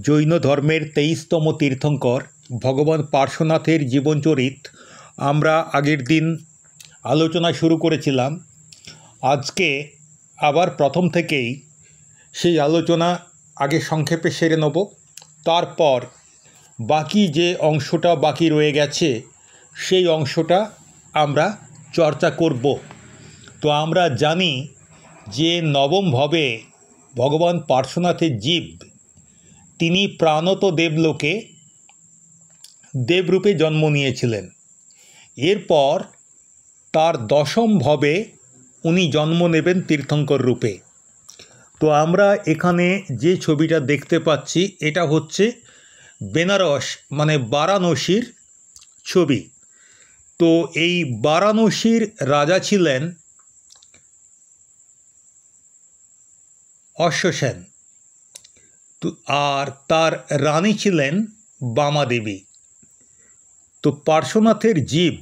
जैन धर्मेर 23तम तीर्थंकर भगवान पार्श्वनाथेर जीवनचरित आमरा आगेर दिन आलोचना शुरू करेछिलाम। आजके आबार प्रथम थेकेई सेई आलोचना आगे संक्षेपे सेरे नेब, तारपर बाकी जे अंशटा बाकी रये गेछे सेई अंशटा आमरा चर्चा करब। तो आमरा जानी जे नवम भवे भगवान पार्श्वनाथेर जीव तिनी प्राणत देवलोके देवरूपे जन्म नियेछिलेन। एरपर तार दशम भवे उनी जन्म नेबेन तीर्थंकर रूपे। तो आमरा एखाने जे छबिटा देखते पाচ্ছি एटा होच्छे बेनारस माने बाराणसीर छवि। तो एई बाराणसीर राजा छिलेन अश्वसेन, तो आर तार रानी छिलेन बामा देवी। तो पार्श्वनाथेर जीव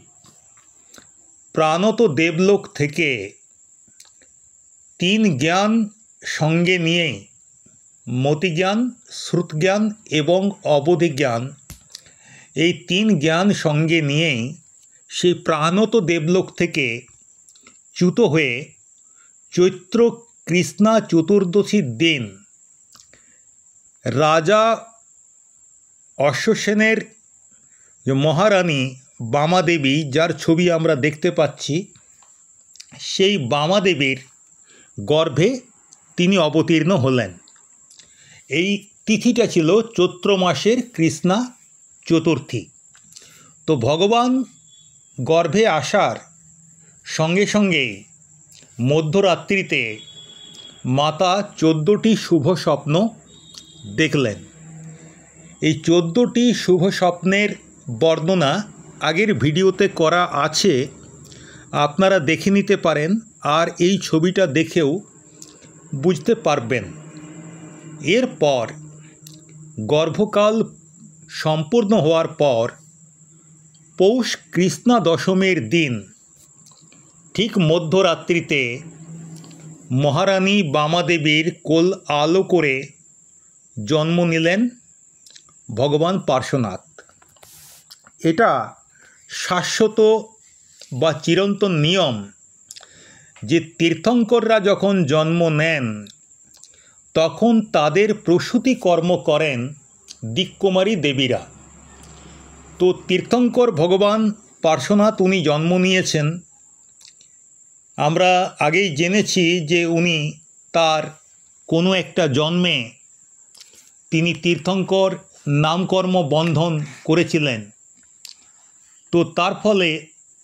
प्राणत देवलोक थेके तीन ज्ञान संगे निये मतिज्ञान, श्रुतज्ञान एवं अवधिज्ञान এই तीन ज्ञान संगे निये সেই प्राणत देवलोक थेके च्युत हये चैत्र कृष्णा चतुर्दशीर दिन राजा अश्वसेनेर जो महारानी बामा देवी जार छवि आमरा देखते पाচ্ছি सेई बामा देवीर गर्भे तिनी अवतीर्ण हलेन। এই तिथिटा छिलो चैत्र मासेर कृष्णा चतुर्थी। तो भगवान गर्भे आसार संगे संगे मध्यरात्रिते माता 14टी शुभ स्वप्न देखलेन। এই 14টি शुभ स्वप्नेर बर्णना आगेर भिडियोते करा आछे, आपनारा देखे निते पारेन और এই ছবিটা দেখেও বুঝতে পারবেন। এরপর गर्भकाल सम्पूर्ण হওয়ার পর पौष कृष्णा दशमीर दिन ठीक मध्यरात्रिते महारानी बामा देवीर कोल आलो करे जन्म निलेन भगवान पार्श्वनाथ। एटा शाश्वत बा चिरंतन नियम जे तीर्थंकररा जखन जन्म नेन तखन तादेर प्रसूति कर्म करें दिक्कुमारी देवीरा। तो तीर्थंकर भगवान पार्श्वनाथ उनी जन्म नियेछेन। आमरा आगेई जेनेछि जे उनी तार कोनो एकटा जन्मे तिनी तीर्थंकर नामकर्म बंधन करेछिलेन। तो तार फले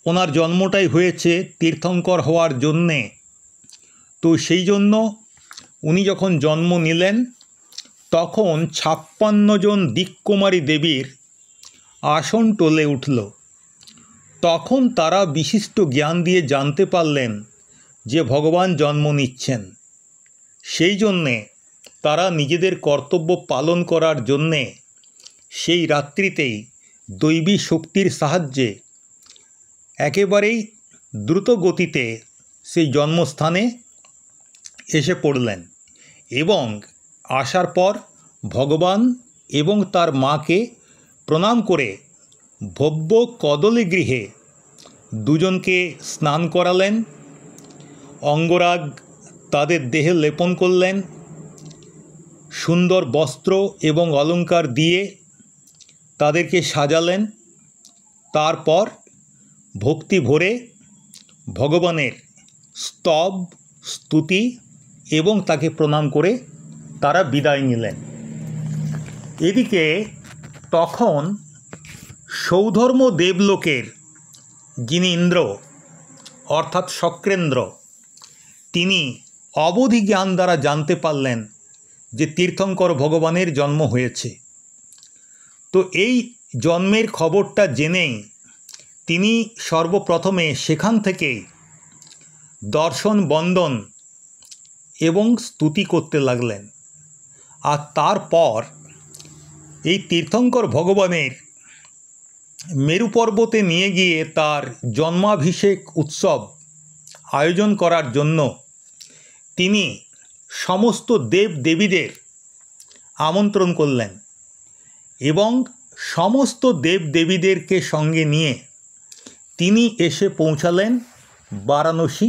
ओनार जन्मटाई हयेछे तीर्थंकर हওয়ার जन्ये। तो सेई जन्य उनी जखन जन्म निलेन तखन 56 जन दिक्कुमारी देवीर आसन टले उठल। तखन तारा विशिष्ट ज्ञान दिए जानते पारलेन जे भगवान जन्म निच्छेन। सेई जन्ये तारा निजेदेर कर्तव्य पालन करार जन्ये सेई रात्रितेई दैवी शक्तिर साहाज्ये एकेबारेई द्रुत गतिते सेई जन्मस्थाने एसे पड़लेन एवं आसार पर भगवान एवं तार माके प्रणाम करे भव्य कदली गृहे दुजनके स्नान करालेन, अंगराग तादेर देहे लेपन करलेन, सुंदर वस्त्र एवं अलंकार दिए तादेरके साजालेन। तारपर भक्ति भरे भगवानेर स्तव स्तुति एवं ताके प्रणाम करे तारा विदाय निलेन। एदिके तखन सौधर्म देवलोकेर जिनि इंद्र अर्थात शक्रेंद्र तिनी अवधि ज्ञान द्वारा जानते पारलेन जे तीर्थंकर भगवानेर जन्म हयेछे। तो एई जन्मेर खबरटा जेनेई तिनी सर्वप्रथमे सेखान थेकेई दर्शन बंदन एवं स्तुति करते लागलेन। आर तारपर এই तीर्थंकर भगवानेर मेरु पर्वते निये गिये तार जन्माभिषेक उत्सव आयोजन करार जन्य तिनी समस्त देव देवीदेर आमंत्रण करलेन। এবং সমস্ত দেবদেবীদেরকে সঙ্গে নিয়ে তিনি এসে পৌঁছালেন বারাণসী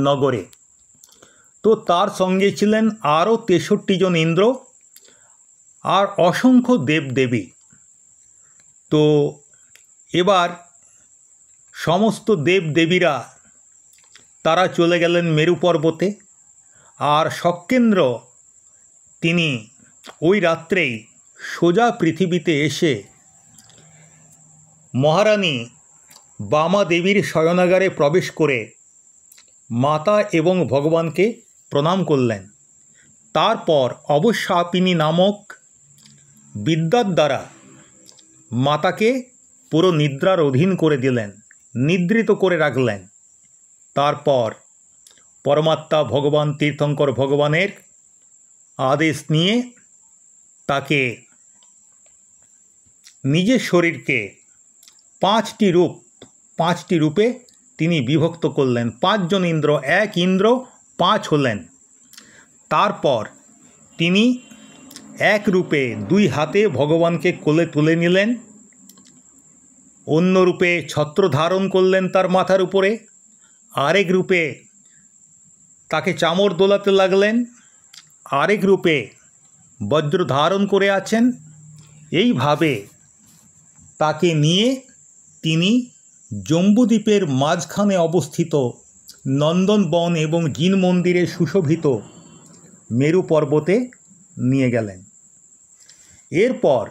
নগরে। তো তার সঙ্গে ছিলেন আরও 63 জন ইন্দ্র আর অসংখ্য দেবদেবী। তো এবার সমস্ত দেবদেবীরা তারা চলে গেলেন মেরু পর্বতে, আর শক্রেন্দ্র তিনি ওই রাত্রেই সোজা পৃথিবীতে এসে মহারানী বামা দেবীর শয়নাগারে প্রবেশ করে মাতা এবং ভগবানকে প্রণাম করলেন। তারপর অবশ্যাপিনী নামক বিদ্যার দ্বারা মাতাকে পুরো নিদ্রার অধীন করে দিলেন, নিদ্রিত করে রাখলেন। তারপর পরমাত্মা ভগবান তীর্থঙ্কর ভগবানের আদেশ নিয়ে তাকে নিজের শরীরকে 5টি রূপে তিনি বিভক্ত করলেন। 5 জন ইন্দ্র, এক ইন্দ্র 5 হলেন। তারপর তিনি এক রূপে 2 হাতে ভগবানকে কোলে তুলে নিলেন, অন্য রূপে ছত্র ধারণ করলেন তার মাথার উপরে, আরেক রূপে তাকে চামর দোলাতে লাগলেন, আরেক রূপে বজ্র ধারণ করে আছেন। এইভাবে তাকে নিয়ে তিনি জম্বুদ্বীপের মাঝখানে অবস্থিত নন্দনবন এবং জিন মন্দিরে সুশোভিত মেরু পর্বতে নিয়ে গেলেন। এরপর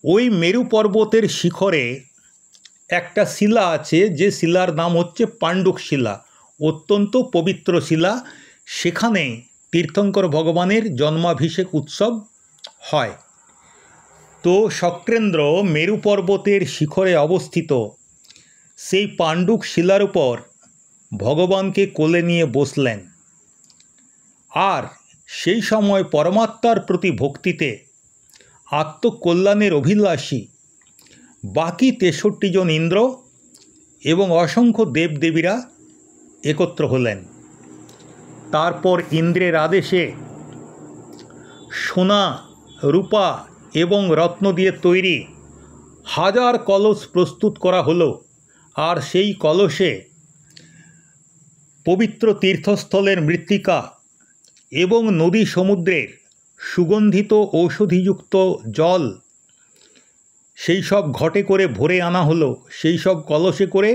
ওই মেরু পর্বতের শিখরে একটা শিলা আছে, যে শিলার নাম হচ্ছে পাণ্ডুক শিলা, অত্যন্ত পবিত্র শিলা। সেখানে তীর্থঙ্কর ভগবানের জন্মাভিষেক উৎসব হয়। তো শক্রেন্দ্র মেরু পর্বতের শিখরে অবস্থিত সেই পাণ্ডুক শিলার উপর ভগবানকে কোলে নিয়ে বসলেন। আর সেই সময় পরমাত্মার প্রতি ভক্তিতে আত্মকল্যাণের অভিলাষী বাকি 63 জন ইন্দ্র এবং অসংখ্য দেবদেবীরা একত্র হলেন। তারপর ইন্দ্রের আদেশে সোনা, রূপা এবং রত্ন দিয়ে তৈরি 1000 কলস প্রস্তুত করা হলো। আর সেই কলসে পবিত্র তীর্থস্থলের মৃত্তিকা এবং নদী সমুদ্রের সুগন্ধিত ঔষধিযুক্ত জল সেই সব ঘটে করে ভরে আনা হলো, সেই সব কলসে করে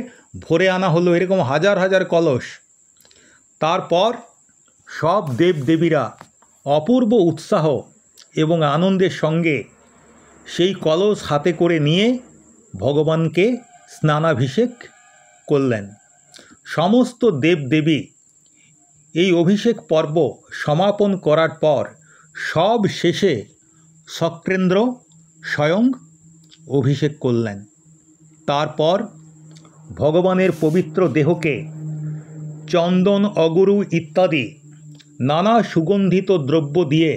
ভরে আনা হলো, এরকম হাজার হাজার কলস। তারপর সব দেবদেবীরা অপূর্ব উৎসাহ এবং আনন্দের সঙ্গে সেই কলস হাতে করে নিয়ে ভগবানকে স্নানাভিষেক করলেন। সমস্ত দেবদেবী এই অভিষেক পর্ব সমাপন করার পর সব শেষে শক্রেন্দ্র স্বয়ং অভিষেক করলেন। তারপর ভগবানের পবিত্র দেহকে চন্দন, অগুরু ইত্যাদি নানা সুগন্ধিত দ্রব্য দিয়ে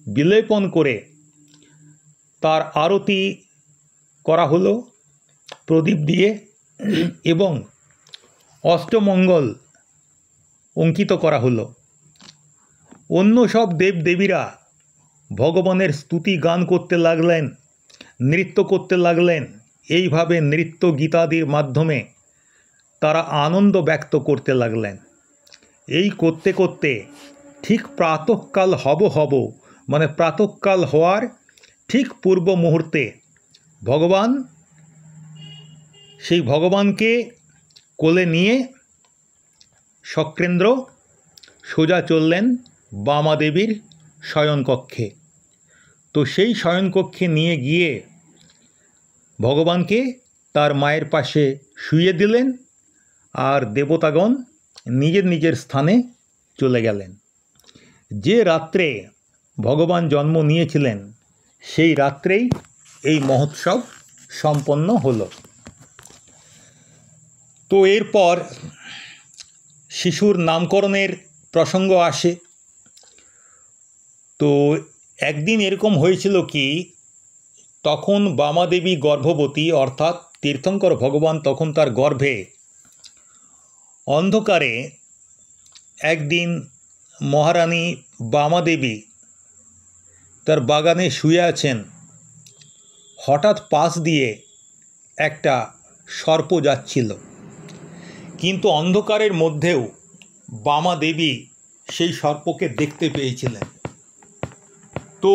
বিলেপন করে তার আরতি করা হলো প্রদীপ দিয়ে, এবং অষ্টমঙ্গল অঙ্কিত করা হলো। অন্য সব দেবদেবীরা ভগবানের স্তুতি গান করতে লাগলেন, নৃত্য করতে লাগলেন। এইভাবে নৃত্য গীতাদির মাধ্যমে তারা আনন্দ ব্যক্ত করতে লাগলেন। এই করতে করতে ঠিক প্রাতঃকাল মানে প্রাতঃকাল হওয়ার ঠিক পূর্ব মুহূর্তে ভগবানকে কোলে নিয়ে শক্রেন্দ্র সোজা চললেন বামাদেবীর শয়নকক্ষে। তো সেই শয়নকক্ষে নিয়ে গিয়ে ভগবানকে তার মায়ের পাশে শুইয়ে দিলেন, আর দেবতাগণ নিজের নিজের স্থানে চলে গেলেন। যে রাত্রে ভগবান জন্ম নিয়েছিলেন সেই রাত্রেই এই মহোৎসব সম্পন্ন হলো। তো এরপর শিশুর নামকরণের প্রসঙ্গ আসে। তো একদিন এরকম হয়েছিল কি, তখন বামাদেবী গর্ভবতী, অর্থাৎ তীর্থঙ্কর ভগবান তখন তার গর্ভে অন্ধকারে একদিন মহারানী বামাদেবী তার বাগানে শুয়ে আছেন। হঠাৎ পাশ দিয়ে একটা সর্প যাচ্ছিল, কিন্তু অন্ধকারের মধ্যেও বামা দেবী সেই সর্পকে দেখতে পেয়েছিলেন। তো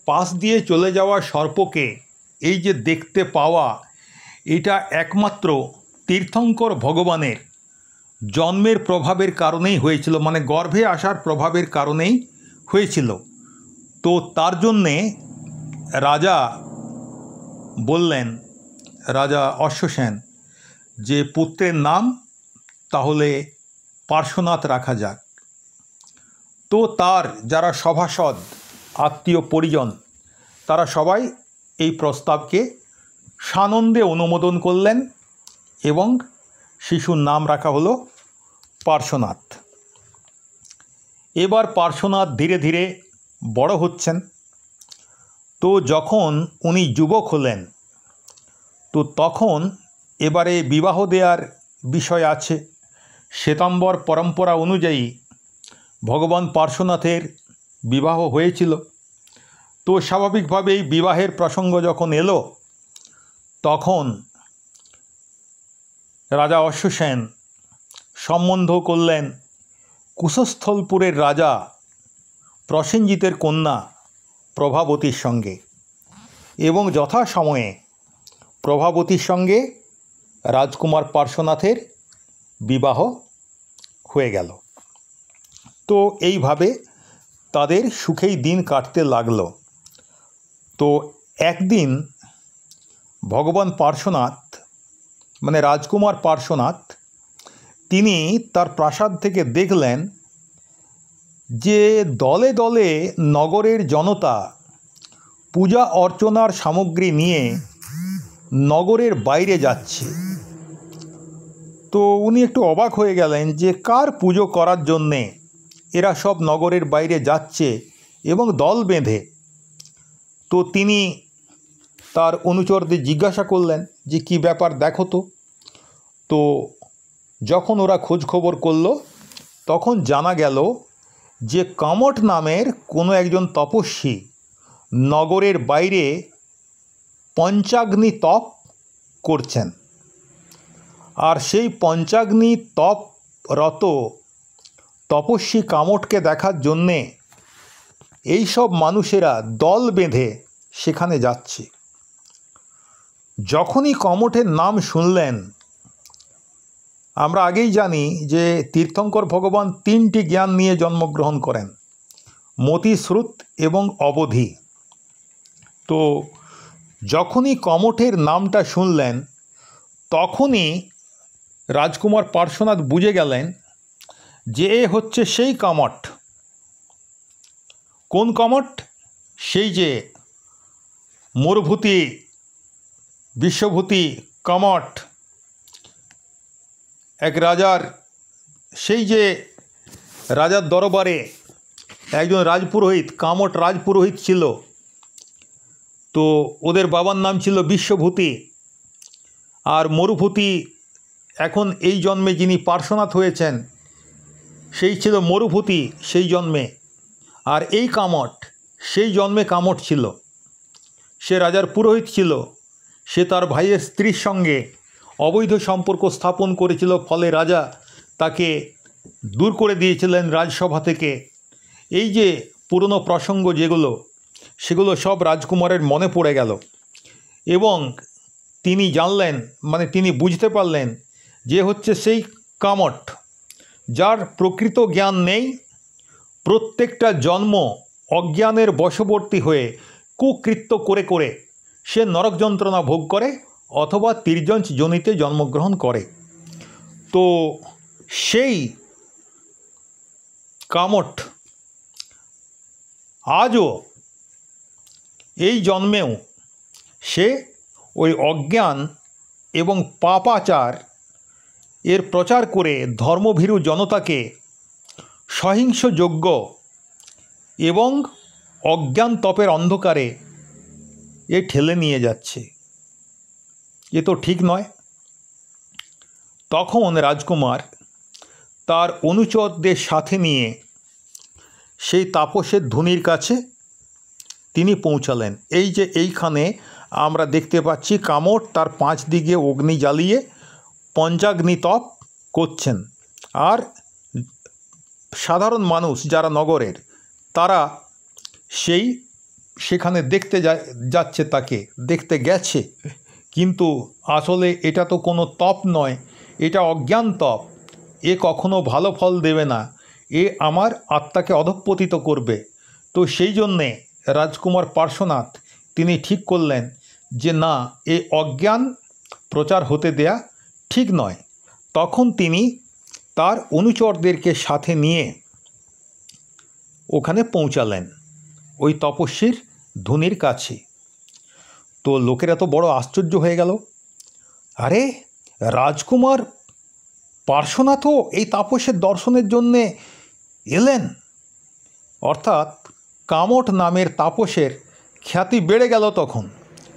পাশ দিয়ে চলে যাওয়া সর্পকে এই যে দেখতে পাওয়া, এটা একমাত্র তীর্থঙ্কর ভগবানের জন্মের প্রভাবের কারণেই হয়েছিল, মানে গর্ভে আসার প্রভাবের কারণেই হয়েছিল। তো তার জন্যে রাজা বললেন, রাজা অশ্বসেন, যে পুত্রের নাম তাহলে পার্শ্বনাথ রাখা যাক। তো তার যারা সভাসদ, আত্মীয় পরিজন, তারা সবাই এই প্রস্তাবকে সানন্দে অনুমোদন করলেন এবং শিশুর নাম রাখা হলো পার্শ্বনাথ। এবার পার্শ্বনাথ ধীরে ধীরে বড় হচ্ছেন। তো যখন উনি যুবক হলেন, তো তখন এবারে বিবাহ দেওয়ার বিষয় আছে। শ্বেতাম্বর পরম্পরা অনুযায়ী ভগবান পার্শ্বনাথের বিবাহ হয়েছিল। তো স্বাভাবিকভাবেই বিবাহের প্রসঙ্গ যখন এলো, তখন রাজা অশ্বসেন সম্বন্ধ করলেন কুশস্থলপুরের রাজা প্রসেনজিতের কন্যা প্রভাবতীর সঙ্গে, এবং যথাসময়ে প্রভাবতীর সঙ্গে রাজকুমার পার্শ্বনাথের বিবাহ হয়ে গেল। তো এইভাবে তাদের সুখেই দিন কাটতে লাগলো। তো একদিন ভগবান পার্শ্বনাথ, মানে রাজকুমার পার্শ্বনাথ, তিনি তার প্রাসাদ থেকে দেখলেন যে দলে দলে নগরের জনতা পূজা অর্চনার সামগ্রী নিয়ে নগরের বাইরে যাচ্ছে। তো উনি একটু অবাক হয়ে গেলেন যে কার পুজো করার জন্যে এরা সব নগরের বাইরে যাচ্ছে এবং দল বেঁধে। তো তিনি তার অনুচরদের জিজ্ঞাসা করলেন যে কী ব্যাপার, দেখো তো। তো যখন ওরা খোঁজ খবর করল, তখন জানা গেল যে কামট নামের কোনো একজন তপস্বী নগরের বাইরে পঞ্চাগ্নি তপ করছেন। আর সেই পঞ্চাগ্নি তপরত তপস্বী কামটকে দেখার জন্যে এইসব মানুষেরা দল বেঁধে সেখানে যাচ্ছে। যখনই কামটের নাম শুনলেন, আমরা আগেই জানি যে তীর্থঙ্কর ভগবান তিনটি জ্ঞান নিয়ে জন্মগ্রহণ করেন, মতি, শ্রুত এবং অবধি। তো যখনই কমঠের নামটা শুনলেন, তখনই রাজকুমার পার্শ্বনাথ বুঝে গেলেন যে এ হচ্ছে সেই কামট। কোন কামট? সেই যে মোরভূতি, বিশ্বভূতি কামট, এক রাজার, সেই যে রাজার দরবারে একজন রাজপুরোহিত, কামট রাজপুরোহিত ছিল। তো ওদের বাবার নাম ছিল বিশ্বভূতি, আর মরুভূতি এখন এই জন্মে যিনি পার্শ্বনাথ হয়েছেন সেই ছিল মরুভূতি সেই জন্মে। আর এই কামট সেই জন্মে কামট ছিল, সে রাজার পুরোহিত ছিল। সে তার ভাইয়ের স্ত্রীর সঙ্গে অবৈধ সম্পর্ক স্থাপন করেছিল, ফলে রাজা তাকে দূর করে দিয়েছিলেন রাজসভা থেকে। এই যে পুরনো প্রসঙ্গ যেগুলো, সেগুলো সব রাজকুমারের মনে পড়ে গেল এবং তিনি জানলেন, মানে তিনি বুঝতে পারলেন যে হচ্ছে সেই কামট যার প্রকৃত জ্ঞান নেই। প্রত্যেকটা জন্ম অজ্ঞানের বশবর্তী হয়ে কুকৃত্য করে করে সে নরক যন্ত্রণা ভোগ করে অথবা তির্যঞ্চ যোনিতে জন্মগ্রহণ করে। তো সেই কামট আজও এই জন্মেও সে ওই অজ্ঞান এবং পাপাচার এর প্রচার করে ধর্মভীরু জনতাকে সহিংস যজ্ঞ এবং অজ্ঞান তপের অন্ধকারে এ ঠেলে নিয়ে যাচ্ছে। এ তো ঠিক নয়। তখন রাজকুমার তার অনুচরদের সাথে নিয়ে সেই তাপসের ধুনির কাছে তিনি পৌঁছালেন। এই যে এইখানে আমরা দেখতে পাচ্ছি কামট তার 5 দিকে অগ্নি জ্বালিয়ে পঞ্চাগ্নি তপ করছেন, আর সাধারণ মানুষ যারা নগরের তারা সেখানে দেখতে যাচ্ছে, তাকে দেখতে গেছে, কিন্তু আসলে এটা তো কোনো তপ নয়, এটা অজ্ঞান তপ, এ কখনো ভালো ফল দেবে না, এ আমার আত্মাকে অধঃপতিত করবে। তো সেই জন্যে রাজকুমার পার্শ্বনাথ তিনি ঠিক করলেন যে না, এ অজ্ঞান প্রচার হতে দেয়া ঠিক নয়। তখন তিনি তার অনুচরদেরকে সাথে নিয়ে ওখানে পৌঁছালেন ওই তপস্বীর ধুনির কাছে। তো লোকেরা তো বড় আশ্চর্য হয়ে গেল, আরে রাজকুমার পার্শ্বনাথও এই তাপসের দর্শনের জন্যে এলেন। অর্থাৎ কামট নামের তাপসের খ্যাতি বেড়ে গেল তখন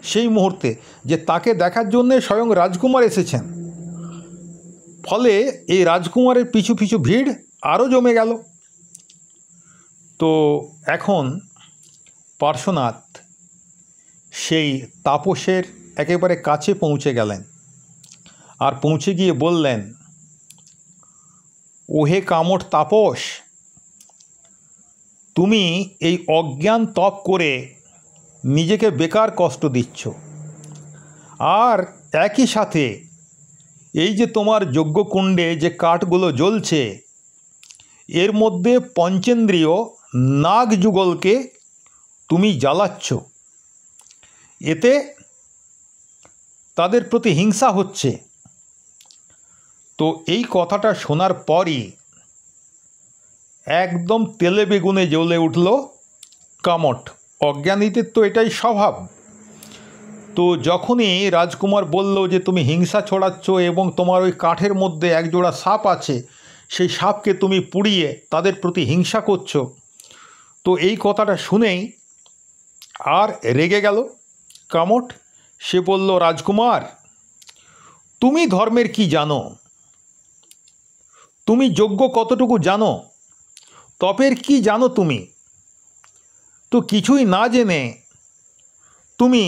সেই মুহূর্তে, যে তাকে দেখার জন্যে স্বয়ং রাজকুমার এসেছেন। ফলে এই রাজকুমারের পিছু পিছু ভিড় আরও জমে গেল। তো এখন পার্শ্বনাথ সেই তাপসের একেবারে কাছে পৌঁছে গেলেন, আর পৌঁছে গিয়ে বললেন, ওহে কামট তাপস, তুমি এই অজ্ঞান তপ করে নিজেকে বেকার কষ্ট দিচ্ছ, আর একই সাথে এই যে তোমার যজ্ঞকুণ্ডে যে কাঠগুলো জ্বলছে এর মধ্যে পঞ্চেন্দ্রিয় নাগ যুগলকে তুমি জ্বালাচ্ছ, এতে তাদের প্রতি হিংসা হচ্ছে। তো এই কথাটা শোনার পরই একদম তেলে বেগুনে জ্বলে উঠল কামট। অজ্ঞানীদের তো এটাই স্বভাব। তো যখনই রাজকুমার বলল যে তুমি হিংসা ছড়াচ্ছ এবং তোমার ওই কাঠের মধ্যে একজোড়া সাপ আছে, সেই সাপকে তুমি পুড়িয়ে তাদের প্রতি হিংসা করছো, তো এই কথাটা শুনেই আর রেগে গেল কামট। সে বলল, রাজকুমার, তুমি ধর্মের কি জানো? তুমি যজ্ঞ কতটুকু জানো? তপের কি জানো তুমি? তো কিছুই না জেনে তুমি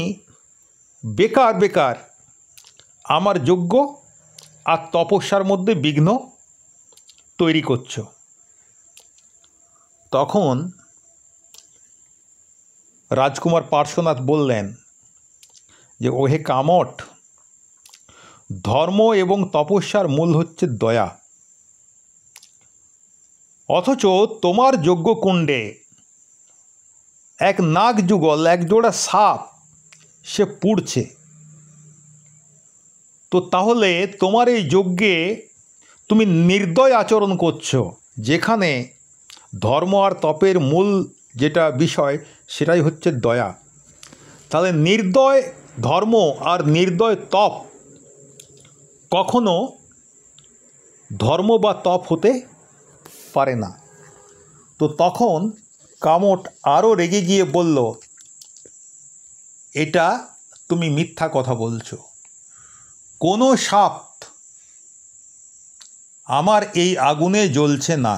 বেকার বেকার আমার যজ্ঞ আর তপস্যার মধ্যে বিঘ্ন তৈরি করছো। তখন রাজকুমার পার্শ্বনাথ বললেন যে, ওহে কামট, ধর্ম এবং তপস্যার মূল হচ্ছে দয়া, অথচ তোমার যজ্ঞকুণ্ডে এক নাগ যুগল, এক জোড়া সাপ সে পুড়ছে। তো তাহলে তোমার এই যজ্ঞে তুমি নির্দয় আচরণ করছো, যেখানে ধর্ম আর তপের মূল যেটা বিষয় সেটাই হচ্ছে দয়া। তাহলে নির্দয় ধর্ম আর নির্দয় তপ কখনো ধর্ম বা তপ হতে পারে না। তো তখন কামট আরও রেগে গিয়ে বলল, এটা তুমি মিথ্যা কথা বলছো, কোনো সাপ আমার এই আগুনে জ্বলছে না।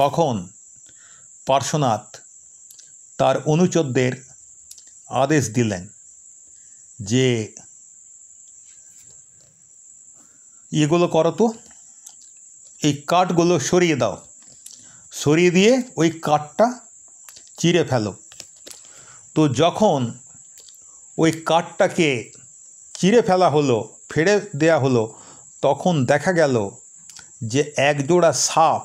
তখন পার্শ্বনাথ তার অনুচরদের আদেশ দিলেন যে, এগুলো করো তো, এই কাঠগুলো সরিয়ে দাও, সরিয়ে দিয়ে ওই কাঠটা চিরে ফেলো। তো যখন ওই কাঠটাকে চিরে ফেলা হলো, ফেড়ে দেয়া হলো, তখন দেখা গেল যে একজোড়া সাপ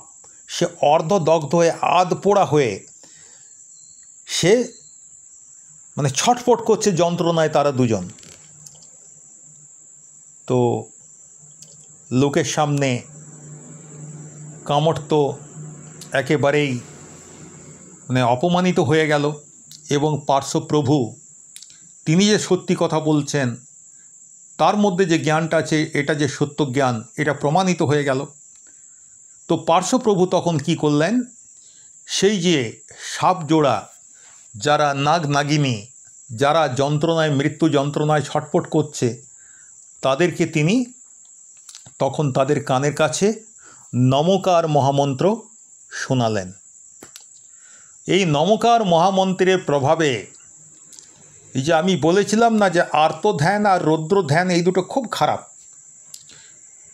সে অর্ধদগ্ধ হয়ে আধ পোড়া হয়ে সে ছটফট করছে যন্ত্রণায় তারা দুজন। তো লোকের সামনে কামট তো একেবারেই অপমানিত হয়ে গেল, এবং পার্শ্বপ্রভু তিনি যে সত্যি কথা বলছেন, তার মধ্যে যে জ্ঞানটা আছে এটা যে সত্য জ্ঞান, এটা প্রমাণিত হয়ে গেল। তো পার্শ্বপ্রভু তখন কি করলেন, সেই যে সাপ জোড়া, যারা নাগ নাগিনী, যারা যন্ত্রণায়, মৃত্যু যন্ত্রণায় ছটফট করছে, তাদেরকে তিনি তখন তাদের কানের কাছে নমকার মহামন্ত্র শোনালেন। এই নমকার মহামন্ত্রের প্রভাবে এই যে আমি বলেছিলাম না যে আর্তধ্যান আর রৌদ্র ধ্যান এই দুটো খুব খারাপ,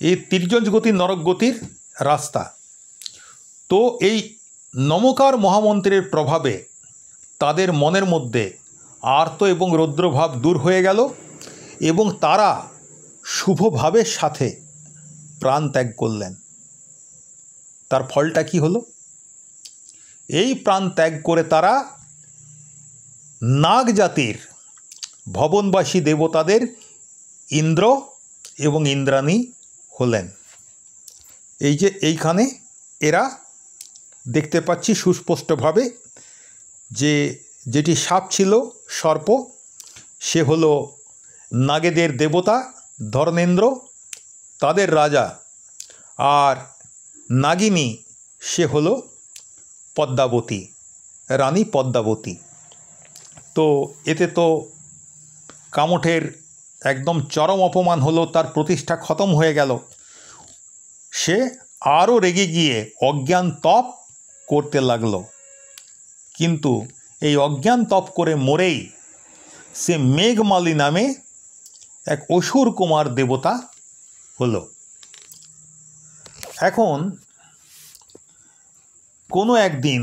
এই তির্যঞ্চ গতি নরক গতির রাস্তা। তো এই নমকার মহামন্ত্রের প্রভাবে তাদের মনের মধ্যে আর্ত এবং রৌদ্রভাব দূর হয়ে গেল এবং তারা শুভভাবের সাথে প্রাণ ত্যাগ করলেন। তার ফলটা কি হলো? এই প্রাণ ত্যাগ করে তারা নাগ জাতির ভবনবাসী দেবতাদের ইন্দ্র এবং ইন্দ্রাণী হলেন। এই যে এইখানে এরা দেখতে পাচ্ছি সুস্পষ্টভাবে যে যেটি সাপ ছিল সর্প, সে হলো নাগেদের দেবতা ধর্মেন্দ্র, তাদের রাজা, আর নাগিনী সে হলো পদ্মাবতী, রানী পদ্মাবতী। তো এতে তো কামঠের একদম চরম অপমান হলো, তার প্রতিষ্ঠা খতম হয়ে গেল। সে আরও রেগে গিয়ে অজ্ঞান তপ করতে লাগলো, কিন্তু এই অজ্ঞান তপ করে মরেই সে মেঘমালী নামে এক অসুর কুমার দেবতা হলো। এখন কোনো একদিন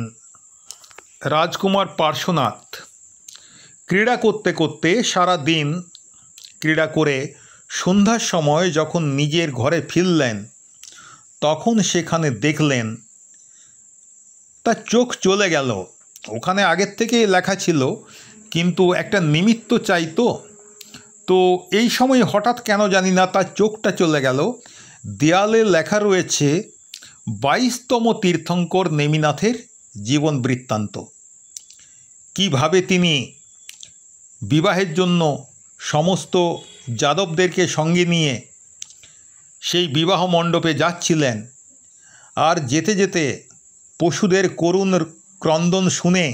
রাজকুমার পার্শ্বনাথ ক্রীড়া করতে করতে সারা দিন ক্রীড়া করে সন্ধ্যার সময় যখন নিজের ঘরে ফিরলেন, তখন সেখানে দেখলেন তার চোখ চলে গেল। ওখানে আগের থেকেই লেখা ছিল, কিন্তু একটা নিমিত্ত চাইতো। তো এই সময় হঠাৎ কেন জানি না তার চোখটা চলে গেল। দেয়ালে লেখা রয়েছে 22তম তীর্থঙ্কর নেমিনাথের জীবন বৃত্তান্ত। কিভাবে তিনি বিবাহের জন্য সমস্ত যাদবদেরকে সঙ্গে নিয়ে সেই বিবাহ মণ্ডপে যাচ্ছিলেন, আর যেতে যেতে পশুদের করুণ ক্রন্দন শুনে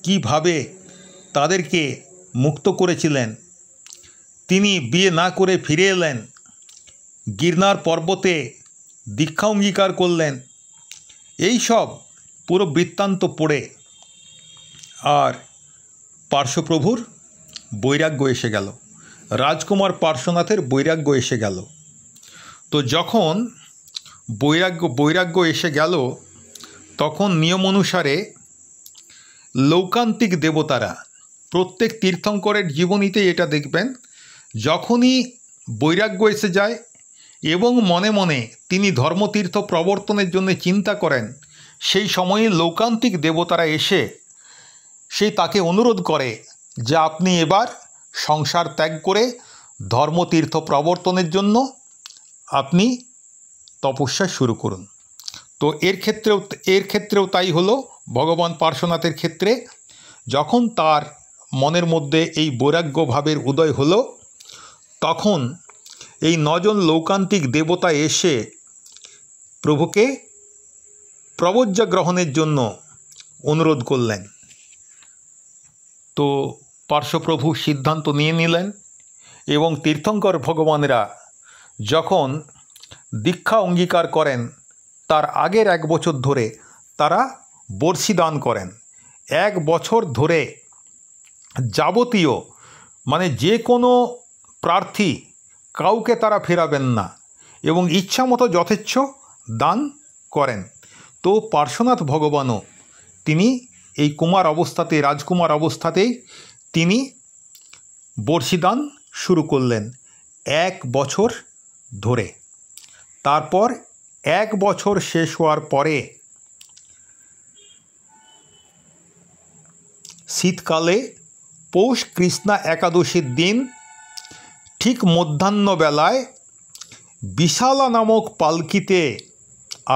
কিভাবে তাদেরকে মুক্ত করেছিলেন। তিনি বিয়ে না করে ফিরে এলেন, গিরনার পর্বতে দীক্ষা অঙ্গীকার করলেন। এই সব পুরো বৃত্তান্ত পড়ে আর পার্শ্বপ্রভুর বৈরাগ্য এসে গেল, রাজকুমার পার্শ্বনাথের বৈরাগ্য এসে গেল। তো যখন বৈরাগ্য এসে গেল, তখন নিয়ম অনুসারে লৌকান্তিক দেবতারা, প্রত্যেক তীর্থঙ্করের জীবনীতে এটা দেখবেন, যখনই বৈরাগ্য এসে যায় এবং মনে মনে তিনি ধর্মতীর্থ প্রবর্তনের জন্য চিন্তা করেন, সেই সময়ে লৌকান্তিক দেবতারা এসে সেই তাকে অনুরোধ করে যে আপনি এবার সংসার ত্যাগ করে ধর্মতীর্থ প্রবর্তনের জন্য আপনি তপস্যা শুরু করুন। তো এর ক্ষেত্রেও তাই হলো। ভগবান পার্শ্বনাথের ক্ষেত্রে যখন তার মনের মধ্যে এই বৈরাগ্য ভাবের উদয় হলো, তখন এই 9 জন লৌকান্তিক দেবতা এসে প্রভুকে প্রবজ্জা গ্রহণের জন্য অনুরোধ করলেন। তো পার্শ্বপ্রভু সিদ্ধান্ত নিয়ে নিলেন এবং তীর্থঙ্কর ভগবানেরা যখন দীক্ষা অঙ্গীকার করেন, তার আগের 1 বছর ধরে তারা বর্ষি দান করেন। 1 বছর ধরে যাবতীয় মানে যে কোনো প্রার্থী কাউকে তারা ফেরাবেন না এবং ইচ্ছামতো যথেচ্ছ দান করেন। তো পার্শ্বনাথ ভগবানও তিনি এই রাজকুমার অবস্থাতেই তিনি বর্ষিদান শুরু করলেন 1 বছর ধরে। তারপর 1 বছর শেষ হওয়ার পরে শীতকালে পৌষ কৃষ্ণা একাদশীর দিন ঠিক মধ্যাহ্নবেলায় বিশালা নামক পালকিতে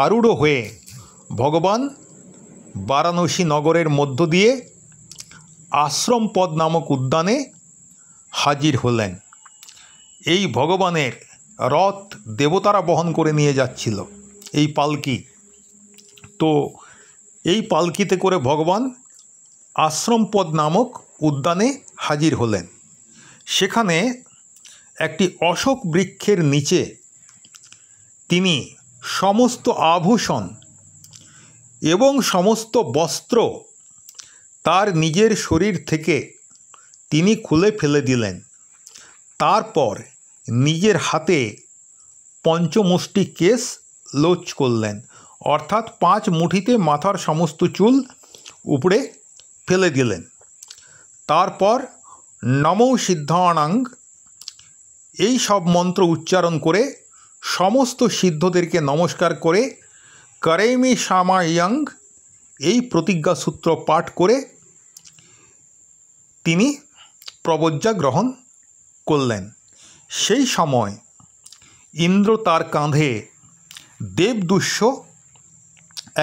আরূঢ় হয়ে ভগবান বারাণসী নগরের মধ্য দিয়ে আশ্রমপদ নামক উদ্যানে হাজির হলেন। এই ভগবানের রথ দেবতারা বহন করে নিয়ে যাচ্ছিল এই পালকি। তো এই পালকিতে করে ভগবান আশ্রমপদ নামক উদ্যানে হাজির হলেন। সেখানে একটি অশোক বৃক্ষের নিচে তিনি সমস্ত আভূষণ এবং সমস্ত বস্ত্র তার নিজের শরীর থেকে তিনি খুলে ফেলে দিলেন। তারপর নিজের হাতে পঞ্চমুষ্টি কেশ লোচ করলেন, অর্থাৎ 5 মুঠিতে মাথার সমস্ত চুল উপড়ে ফেলে দিলেন। তারপর নমো সিদ্ধানাং এই সব মন্ত্র উচ্চারণ করে সমস্ত সিদ্ধদেরকে নমস্কার করে করেমি সামায়াং এই প্রতিজ্ঞাসূত্র পাঠ করে তিনি প্রবজ্জা গ্রহণ করলেন। সেই সময় ইন্দ্র তার কাঁধে দেবদূষ্য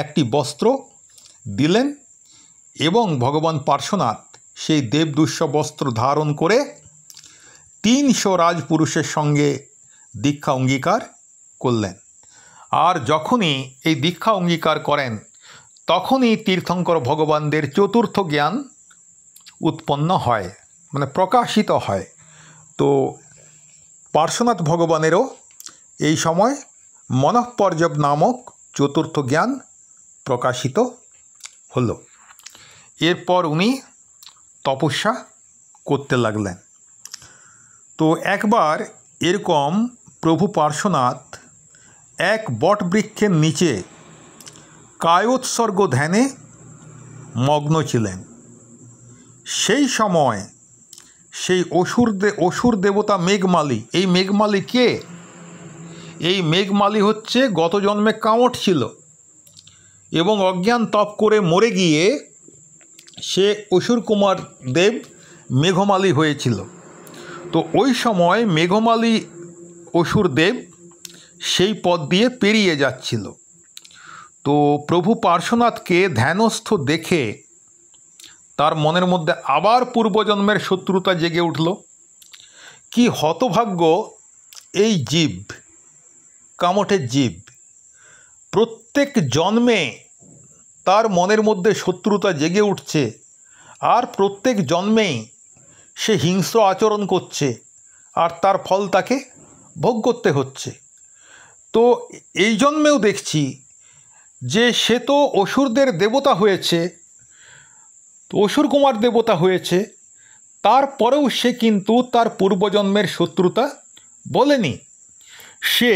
একটি বস্ত্র দিলেন এবং ভগবান পার্শ্বনাথ সেই দেবদূষ্য বস্ত্র ধারণ করে 300 রাজপুরুষের সঙ্গে দীক্ষা অঙ্গীকার করলেন। আর যখনই এই দীক্ষা অঙ্গীকার করেন তখনই তীর্থঙ্কর ভগবানদের চতুর্থ জ্ঞান উৎপন্ন হয়, মানে প্রকাশিত হয়। তো পার্শ্বনাথ ভগবানেরও এই সময় মনঃপর্যব নামক চতুর্থ জ্ঞান প্রকাশিত হলো। এরপর উনি তপস্যা করতে লাগলেন। তো একবার এরকম প্রভু পার্শ্বনাথ এক বটবৃক্ষের নিচে কায়োৎসর্গ ধ্যানে মগ্ন ছিলেন। সেই সময় সেই অসুর দেবতা মেঘমালী, এই মেঘমালী কে? এই মেঘমালী হচ্ছে গত জন্মে কামট ছিল এবং অজ্ঞান তপ করে মরে গিয়ে সে অসুর কুমার দেব মেঘমালী হয়েছিল। তো ওই সময় মেঘমালী অসুর দেব সেই পথ দিয়ে পেরিয়ে যাচ্ছিল। তো প্রভু পার্শ্বনাথকে ধ্যানস্থ দেখে তার মনের মধ্যে আবার পূর্বজন্মের শত্রুতা জেগে উঠল। কি হতভাগ্য এই জীব, কামটের জীব, প্রত্যেক জন্মে তার মনের মধ্যে শত্রুতা জেগে উঠছে আর প্রত্যেক জন্মেই সে হিংস্র আচরণ করছে আর তার ফল তাকে ভোগ করতে হচ্ছে। তো এই জন্মেও দেখছি যে সে তো অসুরদের দেবতা হয়েছে, অসুর কুমার দেবতা হয়েছে, তারপরেও সে কিন্তু তার পূর্বজন্মের শত্রুতা বলেনি। সে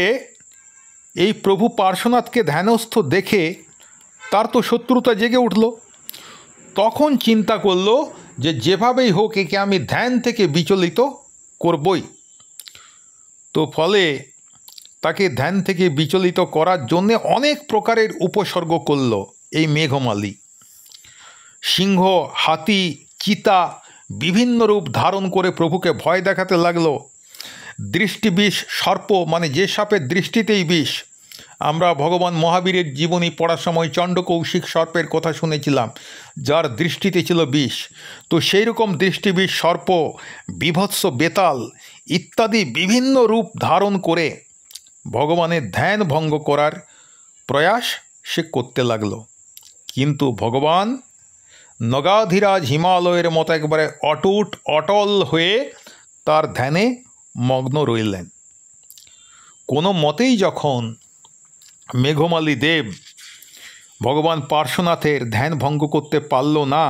এই প্রভু পার্শ্বনাথকে ধ্যানস্থ দেখে তার তো শত্রুতা জেগে উঠল। তখন চিন্তা করল যে যেভাবেই হোক একে আমি ধ্যান থেকে বিচলিত করবই। তো ফলে তাকে ধ্যান থেকে বিচলিত করার জন্যে অনেক প্রকারের উপসর্গ করল এই মেঘমালী। সিংহ, হাতি, চিতা বিভিন্ন রূপ ধারণ করে প্রভুকে ভয় দেখাতে লাগলো। দৃষ্টিবিষ সর্প, মানে যে সাপের দৃষ্টিতেই বিষ, আমরা ভগবান মহাবীরের জীবনী পড়ার সময় চণ্ডকৌশিক সর্পের কথা শুনেছিলাম, যার দৃষ্টিতে ছিল বিষ। তো সেই রকম দৃষ্টিবিষ সর্প, বিভৎস বেতাল ইত্যাদি বিভিন্ন রূপ ধারণ করে ভগবানের ধ্যান ভঙ্গ করার প্রয়াস সে করতে লাগলো। কিন্তু ভগবান নগাধিরাজ হিমালয়ের মতো একবারে অটল হয়ে তার ধ্যানে মগ্ন রইলেন। কোনো মতেই যখন মেঘমালী দেব ভগবান পার্শ্বনাথের ধ্যান ভঙ্গ করতে পারল না,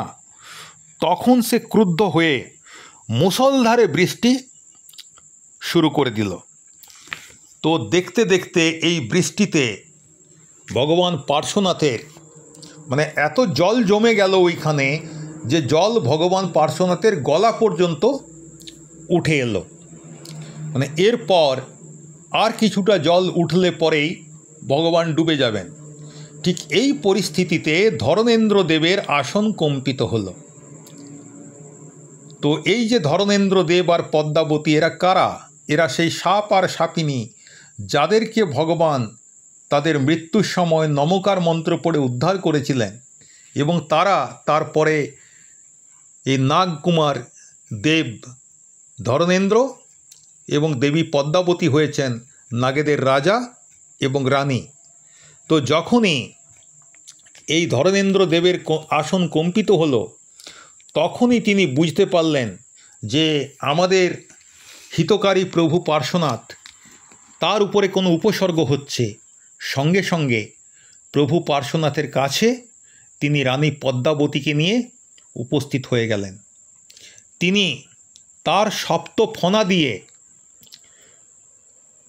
তখন সে ক্রুদ্ধ হয়ে মুষলধারে বৃষ্টি শুরু করে দিল। তো দেখতে দেখতে এই বৃষ্টিতে ভগবান পার্শ্বনাথের মানে এত জল জমে গেল ওইখানে যে জল ভগবান পার্শ্বনাথের গলা পর্যন্ত উঠে এলো। মানে এরপর আর কিছুটা জল উঠলে পরেই ভগবান ডুবে যাবেন। ঠিক এই পরিস্থিতিতে ধরণেন্দ্র দেবের আসন কম্পিত হলো। তো এই যে ধরণেন্দ্র দেব আর পদ্মাবতী, এরা কারা? এরা সেই সাপ আর সাপিনী যাদেরকে ভগবান তাদের মৃত্যুর সময় নমকার মন্ত্র পড়ে উদ্ধার করেছিলেন এবং তারা তারপরে এই নাগকুমার দেব ধরণেন্দ্র এবং দেবী পদ্মাবতী হয়েছেন নাগেদের রাজা এবং রানী। তো যখনই এই ধরণেন্দ্র দেবের আসন কম্পিত হলো, তখনই তিনি বুঝতে পারলেন যে আমাদের হিতকারী প্রভু পার্শ্বনাথ, তার উপরে কোনো উপসর্গ হচ্ছে। সঙ্গে সঙ্গে প্রভু পার্শ্বনাথের কাছে তিনি রানী পদ্মাবতীকে নিয়ে উপস্থিত হয়ে গেলেন। তিনি তার সপ্ত ফণা দিয়ে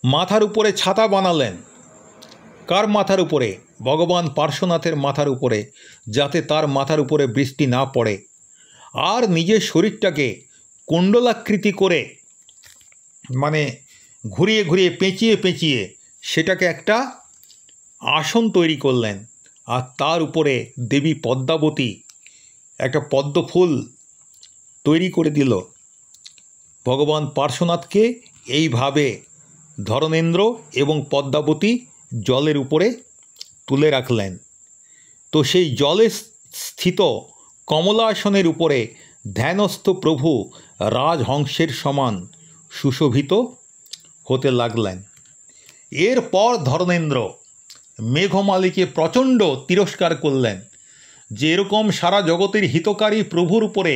মাথার উপরে ছাতা বানালেন। কার মাথার উপরে? ভগবান পার্শ্বনাথের মাথার উপরে, যাতে তার মাথার উপরে বৃষ্টি না পড়ে। আর নিজের শরীরটাকে কুণ্ডলাকৃতি করে, মানে ঘুরিয়ে ঘুরিয়ে পেঁচিয়ে পেঁচিয়ে সেটাকে একটা আসন তৈরি করলেন। আর তার উপরে দেবী পদ্মাবতী একটা পদ্ম ফুল তৈরি করে দিল। ভগবান পার্শ্বনাথকে এইভাবে ধরণেন্দ্র এবং পদ্মাবতী জলের উপরে তুলে রাখলেন। তো সেই জলে স্থিত কমলাসনের উপরে ধ্যানস্থ প্রভু রাজহংসের সমান সুশোভিত হতে লাগলেন। এরপর ধরণেন্দ্র মেঘমালীকে প্রচণ্ড তিরস্কার করলেন যে এরকম সারা জগতের হিতকারী প্রভুর উপরে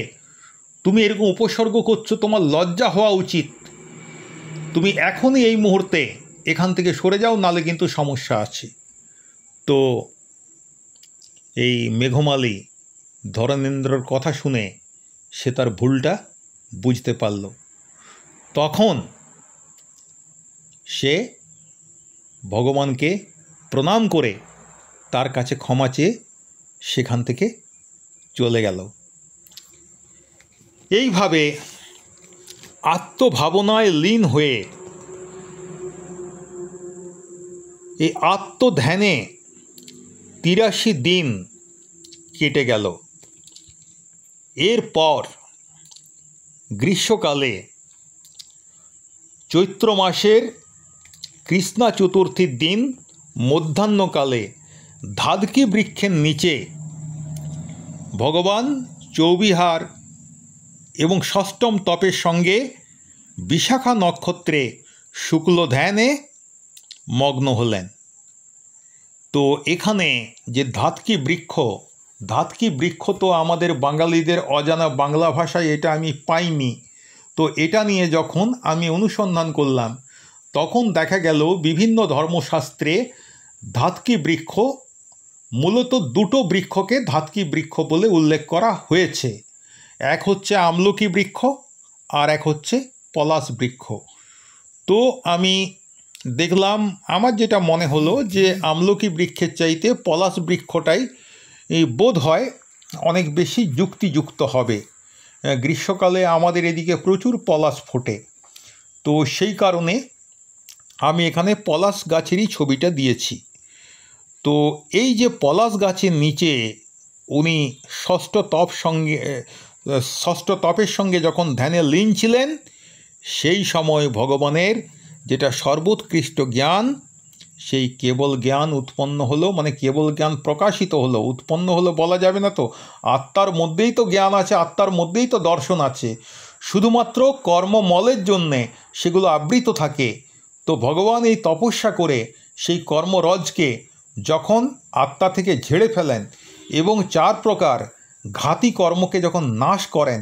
তুমি এরকম উপসর্গ করছো, তোমার লজ্জা হওয়া উচিত। তুমি এখনই এই মুহূর্তে এখান থেকে সরে যাও, নালে কিন্তু সমস্যা আছে। তো এই মেঘমালী ধরণেন্দ্রর কথা শুনে সে তার ভুলটা বুঝতে পারল। তখন সে ভগবানকে প্রণাম করে তার কাছে ক্ষমা চেয়ে সেখান থেকে চলে গেল। এইভাবে আত্মভাবনায় লীন হয়ে এই আত্মধ্যানে ৮৩ দিন কেটে গেল। এরপর গ্রীষ্মকালে চৈত্র মাসের কৃষ্ণা চতুর্থীর দিন মধ্যাহ্নকালে ধাদকি বৃক্ষের নিচে ভগবান চৌবিহার এবং ষষ্ঠম তপের সঙ্গে বিশাখা নক্ষত্রে শুক্ল ধ্যানে মগ্ন হলেন। তো এখানে যে ধাতকি বৃক্ষ তো আমাদের বাঙালিদের অজানা বাংলা ভাষায় এটা আমি পাইনি। তো এটা নিয়ে যখন আমি অনুসন্ধান করলাম তখন দেখা গেল বিভিন্ন ধর্মশাস্ত্রে ধাতকি বৃক্ষ মূলত দুটো বৃক্ষকে ধাতকি বৃক্ষ বলে উল্লেখ করা হয়েছে। এক হচ্ছে আমলকি বৃক্ষ আর এক হচ্ছে পলাশ বৃক্ষ। তো আমি দেখলাম, আমার যেটা মনে হলো যে আমলকি বৃক্ষের চাইতে পলাশ বৃক্ষটাই বোধ হয় অনেক বেশি যুক্তিযুক্ত হবে। গ্রীষ্মকালে আমাদের এদিকে প্রচুর পলাশ ফোটে। তো সেই কারণে আমি এখানে পলাশ গাছেরই ছবিটা দিয়েছি। তো এই যে পলাশ গাছের নিচে উনি ষষ্ঠ তপের সঙ্গে যখন ধ্যানে লীন ছিলেন, সেই সময় ভগবানের যেটা সর্বোৎকৃষ্ট জ্ঞান, সেই কেবল জ্ঞান উৎপন্ন হলো, মানে কেবল জ্ঞান প্রকাশিত হলো। উৎপন্ন হলো বলা যাবে না, তো আত্মার মধ্যেই তো জ্ঞান আছে, আত্মার মধ্যেই তো দর্শন আছে। শুধুমাত্র কর্মমলের জন্যে সেগুলো আবৃত থাকে। তো ভগবান এই তপস্যা করে সেই কর্মরজকে যখন আত্মা থেকে ঝেড়ে ফেলেন এবং 4 প্রকার ঘাতী কর্মকে যখন নাশ করেন,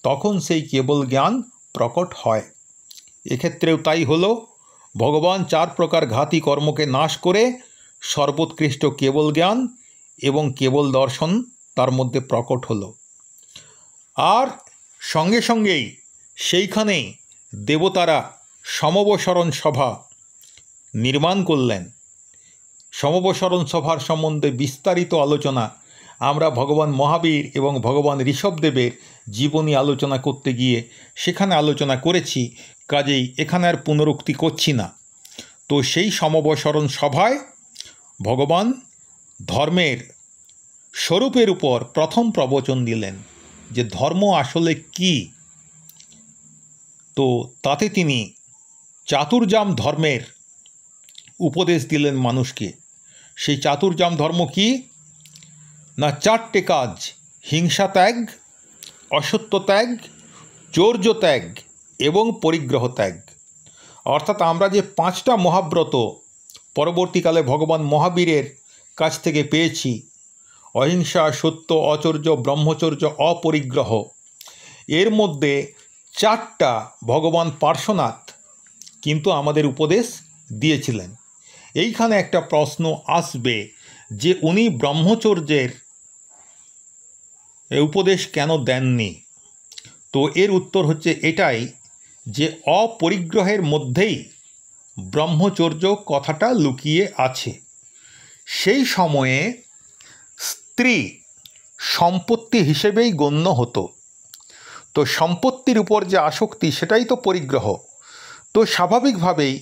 তখন সেই কেবল জ্ঞান প্রকট হয়। এক্ষেত্রেও তাই হলো। ভগবান 4 প্রকার ঘাতী কর্মকে নাশ করে সর্বোৎকৃষ্ট কেবল জ্ঞান এবং কেবল দর্শন তার মধ্যে প্রকট হলো। আর সঙ্গে সঙ্গেই সেইখানেই দেবতারা সমবসরণ সভা নির্মাণ করলেন। সমবসরণ সভার সম্বন্ধে বিস্তারিত আলোচনা আমরা ভগবান মহাবীর এবং ভগবান ঋষভদেবের জীবনী আলোচনা করতে গিয়ে সেখানে আলোচনা করেছি, কাজেই এখানে আর পুনরুক্তি করছি না। তো সেই সমবসরণ সভায় ভগবান ধর্মের স্বরূপের উপর প্রথম প্রবচন দিলেন যে ধর্ম আসলে কি। তো তাতে তিনি চাতুর্যাম ধর্মের উপদেশ দিলেন মানুষকে। সেই চাতুর্যাম ধর্ম কি না, 4টে কাজ: হিংসা ত্যাগ, অসত্য ত্যাগ, চৌর্য ত্যাগ এবং পরিগ্রহ ত্যাগ। অর্থাৎ আমরা যে 5টা মহাব্রত পরবর্তীকালে ভগবান মহাবীরের কাছ থেকে পেয়েছি, অহিংসা, সত্য, অচৌর্য, ব্রহ্মচর্য, অপরিগ্রহ, এর মধ্যে 4টা ভগবান পার্শ্বনাথ কিন্তু আমাদের উপদেশ দিয়েছিলেন। এইখানে একটা প্রশ্ন আসবে যে উনি ব্রহ্মচর্যের এ উপদেশ কেন দেননি? তো এর উত্তর হচ্ছে এটাই যে অপরিগ্রহের মধ্যেই ব্রহ্মচর্য কথাটা লুকিয়ে আছে। সেই সময়ে স্ত্রী সম্পত্তি হিসেবেই গণ্য হতো। তো সম্পত্তির উপর যে আসক্তি সেটাই তো পরিগ্রহ। তো স্বাভাবিকভাবেই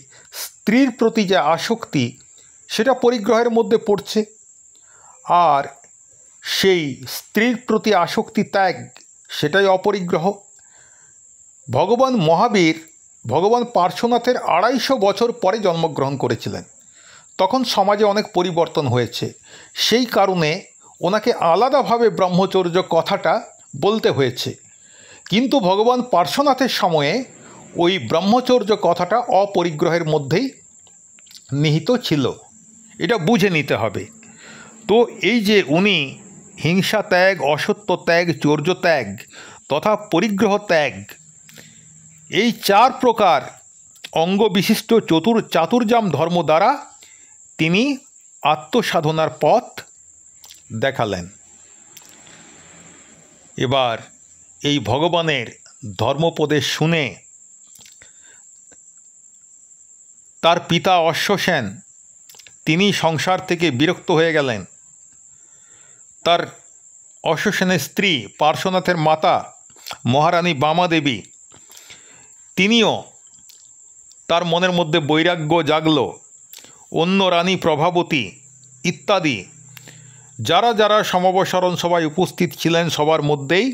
স্ত্রীর প্রতি যে আসক্তি সেটা পরিগ্রহের মধ্যে পড়ছে। আর সেই স্ত্রীর প্রতি আসক্তি ত্যাগ সেটাই অপরিগ্রহ। ভগবান মহাবীর ভগবান পার্শ্বনাথের 250 বছর পরে জন্মগ্রহণ করেছিলেন। তখন সমাজে অনেক পরিবর্তন হয়েছে, সেই কারণে ওনাকে আলাদাভাবে ব্রহ্মচর্য কথাটা বলতে হয়েছে। কিন্তু ভগবান পার্শ্বনাথের সময়ে ওই ব্রহ্মচর্য কথাটা অপরিগ্রহের মধ্যেই নিহিত ছিল, এটা বুঝে নিতে হবে। তো এই যে উনি হিংসা ত্যাগ, অসত্য ত্যাগ, চৌর্য ত্যাগ তথা পরিগ্রহ ত্যাগ, এই 4 প্রকার অঙ্গ বিশিষ্ট চাতুর্যাম ধর্ম দ্বারা তিনি আত্মসাধনার পথ দেখালেন। এবার এই ভগবানের ধর্মোপদেশ শুনে তার পিতা অশ্বসেন তিনি সংসার থেকে বিরক্ত হয়ে গেলেন। তার অশ্বসেনের স্ত্রী পার্শ্বনাথের মাতা মহারানী বামাদেবী তিনিও তার মনের মধ্যে বৈরাগ্য জাগল। অন্য রানী প্রভাবতী ইত্যাদি যারা যারা সমবসরণ সভায় উপস্থিত ছিলেন সবার মধ্যেই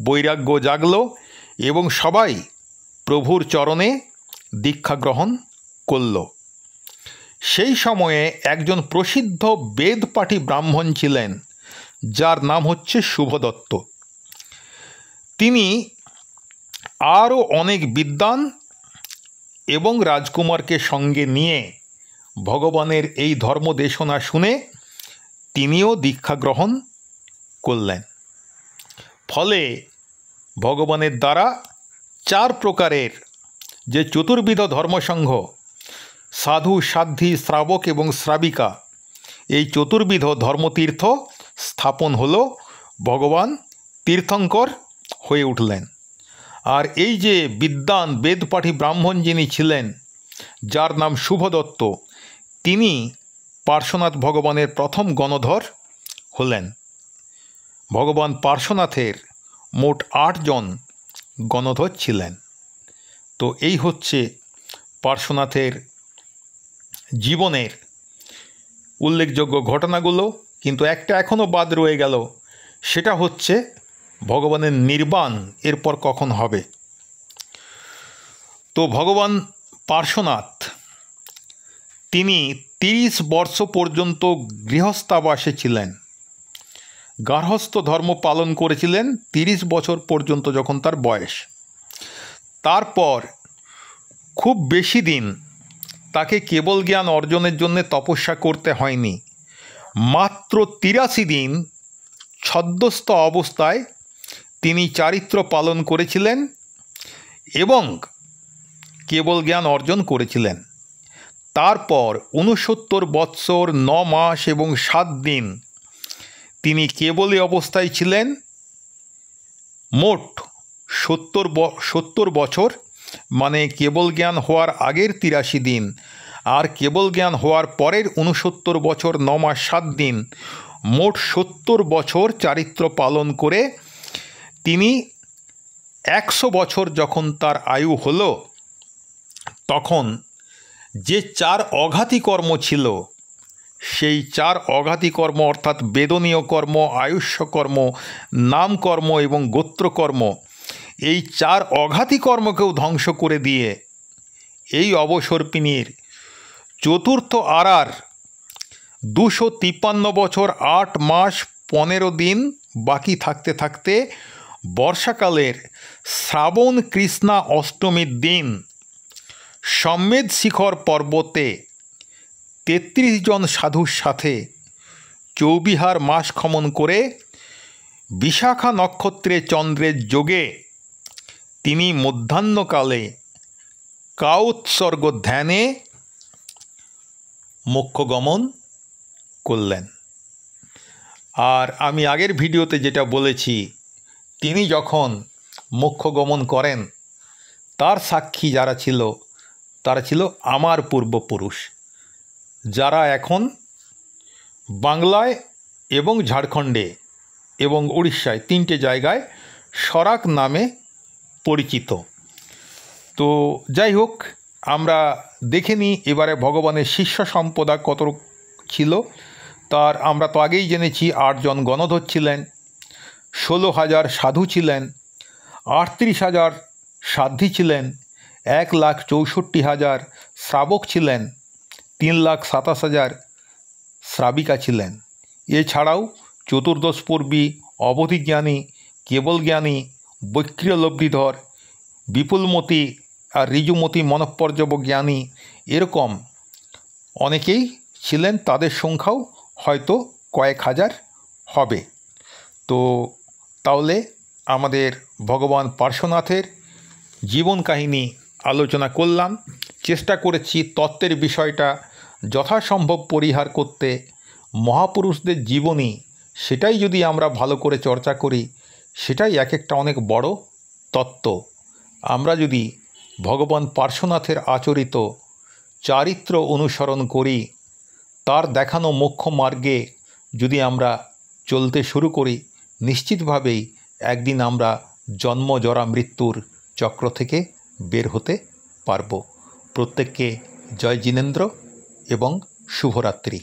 বৈরাগ্য জাগল এবং সবাই প্রভুর চরণে দীক্ষা গ্রহণ করল। সেই সময়ে একজন প্রসিদ্ধ বেদপাঠী ব্রাহ্মণ ছিলেন যার নাম হচ্ছে শুভদত্ত। তিনি আরও অনেক বিদ্বান এবং রাজকুমারকে সঙ্গে নিয়ে ভগবানের এই ধর্মদেশনা শুনে তিনিও দীক্ষা গ্রহণ করলেন। ফলে ভগবানের দ্বারা 4 প্রকারের যে চতুর্বিধ ধর্মসংঘ সাধু, সাধ্বী, শ্রাবক এবং শ্রাবিকা, এই চতুর্বিধ ধর্মতীর্থ স্থাপন হলো, ভগবান তীর্থঙ্কর হয়ে উঠলেন। আর এই যে বিদ্বান বেদপাঠী ব্রাহ্মণ যিনি ছিলেন যার নাম শুভদত্ত, তিনি পার্শ্বনাথ ভগবানের প্রথম গণধর হলেন। ভগবান পার্শ্বনাথের মোট 8 জন গণধর ছিলেন। তো এই হচ্ছে পার্শ্বনাথের জীবনের উল্লেখযোগ্য ঘটনাগুলো। কিন্তু একটা এখনও বাদ রয়ে গেল, সেটা হচ্ছে ভগবানের নির্বাণ এরপর কখন হবে। তো ভগবান পার্শ্বনাথ তিনি 30 বর্ষ পর্যন্ত গৃহস্থাবাসে ছিলেন, গার্হস্থ্য ধর্ম পালন করেছিলেন 30 বছর পর্যন্ত যখন তার বয়স। তারপর খুব বেশি দিন তাকে কেবল জ্ঞান অর্জনের জন্য তপস্যা করতে হয়নি। মাত্র 83 দিন ছদ্মস্থ অবস্থায় তিনি চারিত্র পালন করেছিলেন এবং কেবল জ্ঞান অর্জন করেছিলেন। তারপর 69 বৎসর 9 মাস এবং 7 দিন তিনি কেবলই অবস্থায় ছিলেন। মোট 70 বছর, মানে কেবল জ্ঞান হওয়ার আগের 83 দিন আর কেবল জ্ঞান হওয়ার পরের 69 বছর 9 মাস 7 দিন, মোট 70 বছর চারিত্র পালন করে তিনি 100 বছর যখন তার আয়ু হলো, তখন যে 4 অঘাতী কর্ম ছিল, সেই 4 অঘাতী কর্ম অর্থাৎ বেদনীয় কর্ম, আয়ুষ্য কর্ম, নাম কর্ম এবং গোত্রকর্ম, এই 4 অঘাতী কর্মকেও ধ্বংস করে দিয়ে এই অবসর্পিণীর চতুর্থ আরার 253 বছর 8 মাস 15 দিন বাকি থাকতে থাকতে বর্ষাকালের শ্রাবণ কৃষ্ণা অষ্টমীর দিন সম্মেদ শিখর পর্বতে 33 জন সাধুর সাথে চৌবিহার মাস খমন করে বিশাখা নক্ষত্রে চন্দ্রের যোগে তিনি মধ্যাহ্নকালে কাউৎসর্গ ধ্যানে মোক্ষগমন করলেন। আর আমি আগের ভিডিওতে যেটা বলেছি, তিনি যখন মোক্ষ গমন করেন তার সাক্ষী যারা ছিল তারা ছিল আমার পূর্বপুরুষ, যারা এখন বাংলায় এবং ঝাড়খণ্ডে এবং উড়িষ্যায় 3টে জায়গায় সরাক নামে পরিচিত। তো যাই হোক, আমরা দেখে নিই এবারে ভগবানের শিষ্য সম্পদা কত ছিল। তার আমরা তো আগেই জেনেছি 8 জন গণধর ছিলেন, 16,000 সাধু ছিলেন, 38,000 সাধ্বী ছিলেন, 1,64,000 শ্রাবক ছিলেন, 3,27,000 শ্রাবিকা ছিলেন। এছাড়াও চতুর্দশ পূর্বী, অবধিজ্ঞানী, কেবলজ্ঞানী, বৈক্রিয়লব্ধিধর, বিপুলমতি আর ঋজুমতি মনঃপর্যব জ্ঞানী, এরকম অনেকেই ছিলেন। তাদের সংখ্যাও হয়তো কয়েক হাজার হবে। তো তাহলে আমাদের ভগবান পার্শ্বনাথের জীবন কাহিনী আলোচনা করলাম, চেষ্টা করেছি তত্ত্বের বিষয়টা যথাসম্ভব পরিহার করতে। মহাপুরুষদের জীবনী সেটাই যদি আমরা ভালো করে চর্চা করি, সেটাই এক একটা অনেক বড় তত্ত্ব। আমরা যদি ভগবান পার্শ্বনাথের আচরিত চারিত্র অনুসরণ করি, তার দেখানো মোক্ষ মার্গে যদি আমরা চলতে শুরু করি, নিশ্চিতভাবেই একদিন আমরা জন্ম জরা মৃত্যুর চক্র থেকে বের হতে পারব। প্রত্যেককে জয় জিনেন্দ্র এবং শুভরাত্রি।